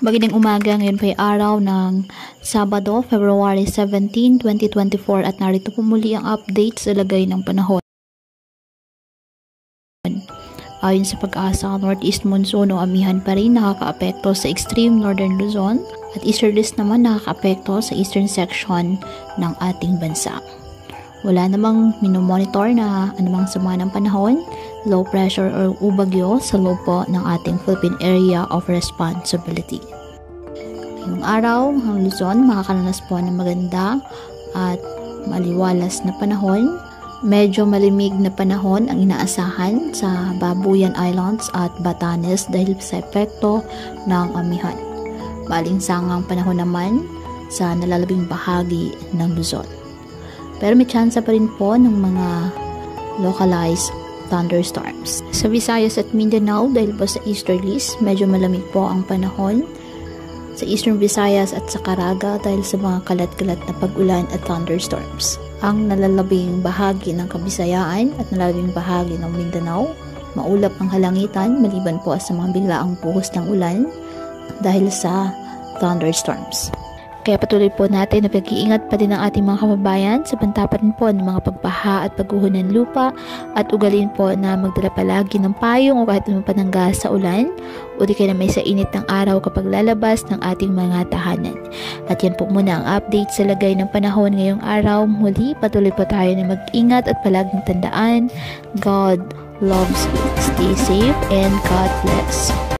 Magandang umaga, ngayon po ay araw ng Sabado, February 17, 2024 at narito po muli ang update sa lagay ng panahon. Ayon sa pag-asa, northeast monsoon o amihan pa rin nakakaapekto sa extreme northern Luzon at easterlies naman nakakaapekto sa eastern section ng ating bansa. Wala namang minomonitor na anumang sama ng panahon, low pressure or ubagyo sa loob po ng ating Philippine Area of Responsibility. Ngayong araw, ang Luzon makakaranas po ng maganda at maliwalas na panahon. Medyo malimig na panahon ang inaasahan sa Babuyan Islands at Batanes dahil sa epekto ng amihan. Malinsangang panahon naman sa nalalabing bahagi ng Luzon. Pero may tsansa pa rin po ng mga localized thunderstorms. Sa Visayas at Mindanao, dahil po sa easterlies, medyo malamig po ang panahon. Sa Eastern Visayas at sa Caraga dahil sa mga kalat-kalat na pag-ulan at thunderstorms. Ang nalalabing bahagi ng Kabisayaan at nalalabing bahagi ng Mindanao, maulap ang halangitan maliban po sa mga biglaang buhos ng ulan dahil sa thunderstorms. Kaya patuloy po natin na pag-iingat pa din ang ating mga kababayan sa banta pa rin po ng mga pagbaha at pagguho ng lupa at ugalin po na magdala palagi ng payong o kahit naman panangga sa ulan o di kaya na may sa init ng araw kapag lalabas ng ating mga tahanan. At yan po muna ang update sa lagay ng panahon ngayong araw. Muli patuloy po tayo na mag-ingat at palaging tandaan, God loves you. Stay safe and God bless.